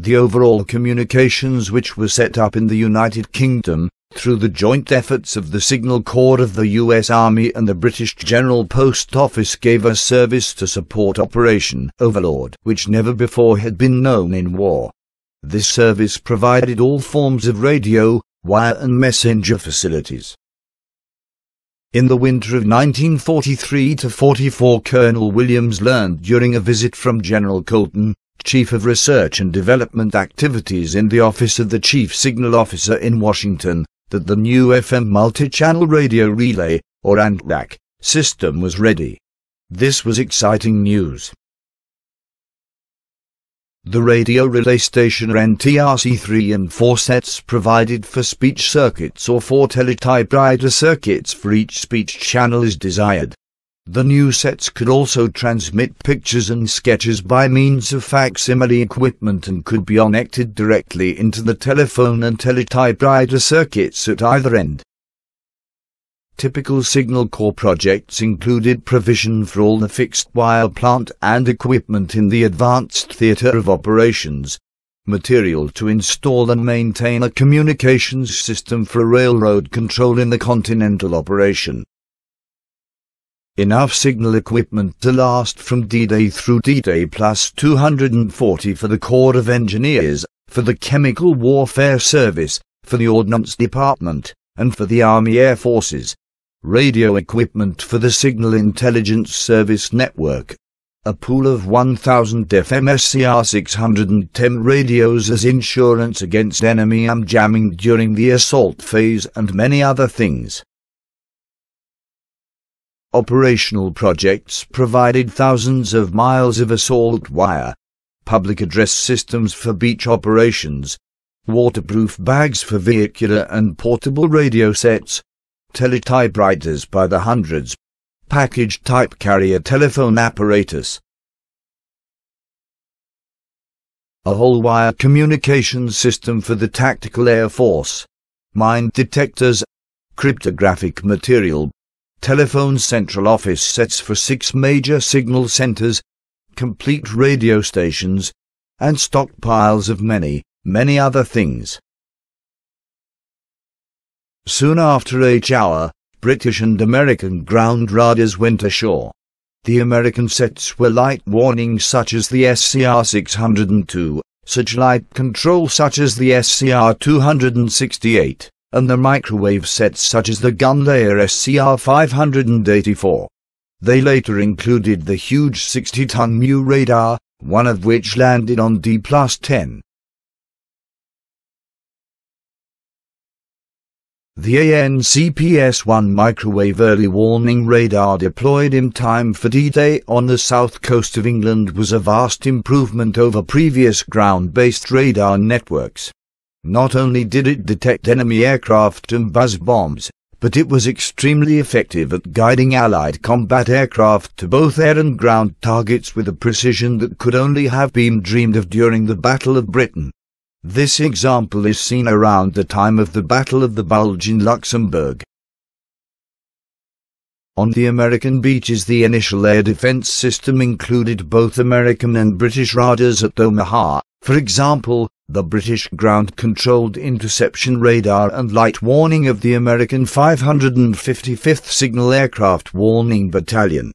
The overall communications which were set up in the United Kingdom, through the joint efforts of the Signal Corps of the US Army and the British General Post Office, gave a service to support Operation Overlord, which never before had been known in war. This service provided all forms of radio, wire and messenger facilities. In the winter of 1943-44, Colonel Williams learned during a visit from General Colton, Chief of Research and Development Activities in the Office of the Chief Signal Officer in Washington, that the new FM multi-channel radio relay, or ANTRAC, system was ready. This was exciting news. The radio relay station ran TRC 3 and 4 sets provided for speech circuits or 4 teletypewriter circuits for each speech channel as desired. The new sets could also transmit pictures and sketches by means of facsimile equipment and could be connected directly into the telephone and teletypewriter circuits at either end. Typical Signal Corps projects included provision for all the fixed wire plant and equipment in the advanced theatre of operations, material to install and maintain a communications system for railroad control in the continental operation. Enough signal equipment to last from D-Day through D-Day plus 240 for the Corps of Engineers, for the Chemical Warfare Service, for the Ordnance Department, and for the Army Air Forces. Radio equipment for the Signal Intelligence Service Network. A pool of 1,000 FM SCR 610 radios as insurance against enemy jamming during the assault phase, and many other things. Operational projects provided thousands of miles of assault wire, public address systems for beach operations, waterproof bags for vehicular and portable radio sets, teletypewriters by the hundreds, package type carrier telephone apparatus, a whole wire communications system for the Tactical Air Force, mine detectors, cryptographic material, telephone central office sets for 6 major signal centers, complete radio stations, and stockpiles of many, many other things. Soon after each hour, British and American ground radars went ashore. The American sets were light warning such as the SCR 602, such light control such as the SCR 268, and the microwave sets such as the gun layer SCR 584. They later included the huge 60-ton Mu radar, one of which landed on D+10. The ANCPS-1 microwave early warning radar deployed in time for D-Day on the south coast of England was a vast improvement over previous ground-based radar networks. Not only did it detect enemy aircraft and buzz bombs, but it was extremely effective at guiding Allied combat aircraft to both air and ground targets with a precision that could only have been dreamed of during the Battle of Britain. This example is seen around the time of the Battle of the Bulge in Luxembourg. On the American beaches, the initial air defense system included both American and British radars at Omaha, for example, the British ground-controlled interception radar and light warning of the American 555th Signal Aircraft Warning Battalion.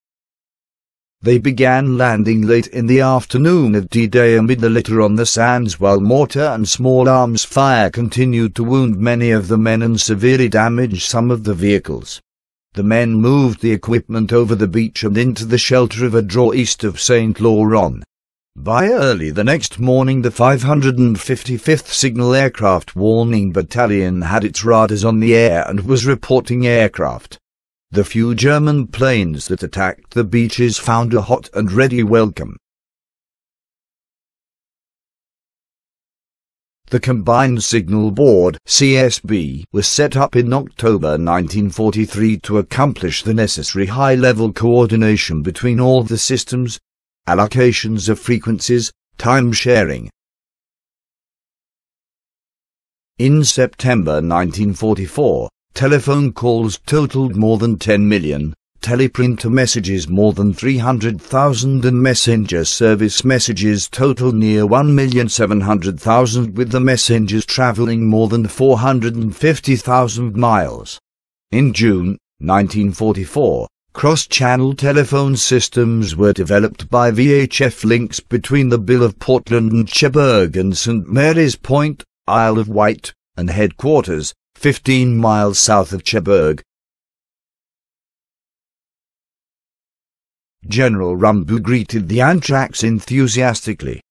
They began landing late in the afternoon of D-Day amid the litter on the sands, while mortar and small arms fire continued to wound many of the men and severely damage some of the vehicles. The men moved the equipment over the beach and into the shelter of a draw east of St. Laurent. By early the next morning, the 555th Signal Aircraft Warning Battalion had its radars on the air and was reporting aircraft. The few German planes that attacked the beaches found a hot and ready welcome. The Combined Signal Board (CSB) was set up in October 1943 to accomplish the necessary high-level coordination between all the systems, allocations of frequencies, time sharing. In September 1944, telephone calls totaled more than 10 million, teleprinter messages more than 300,000 and messenger service messages total near 1,700,000, with the messengers traveling more than 450,000 miles. In June 1944, cross-channel telephone systems were developed by VHF links between the Bill of Portland and Cherbourg and St. Mary's Point, Isle of Wight, and headquarters, 15 miles south of Cherbourg. General Rumbu greeted the anthrax enthusiastically.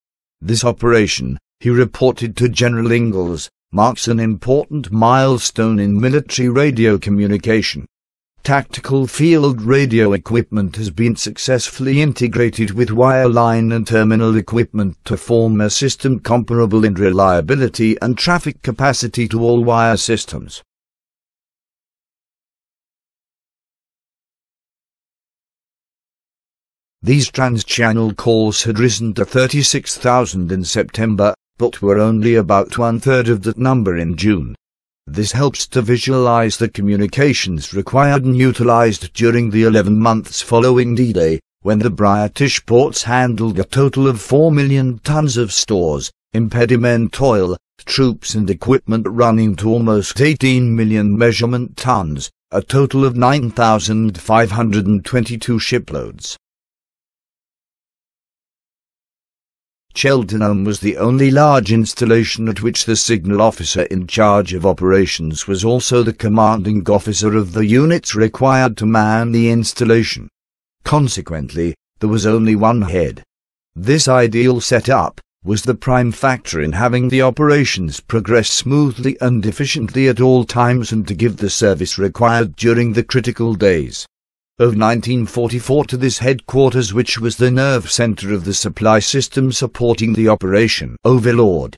This operation, he reported to General Ingalls, marks an important milestone in military radio communication. Tactical field radio equipment has been successfully integrated with wireline and terminal equipment to form a system comparable in reliability and traffic capacity to all wire systems. These trans-channel calls had risen to 36,000 in September, but were only about one-third of that number in June. This helps to visualize the communications required and utilized during the 11 months following D-Day, when the British ports handled a total of 4 million tons of stores, impediment oil, troops and equipment running to almost 18 million measurement tons, a total of 9,522 shiploads. Cheltenham was the only large installation at which the signal officer in charge of operations was also the commanding officer of the units required to man the installation. Consequently, there was only one head. This ideal setup was the prime factor in having the operations progress smoothly and efficiently at all times and to give the service required during the critical days of 1944 to this headquarters, which was the nerve center of the supply system supporting the operation overlord.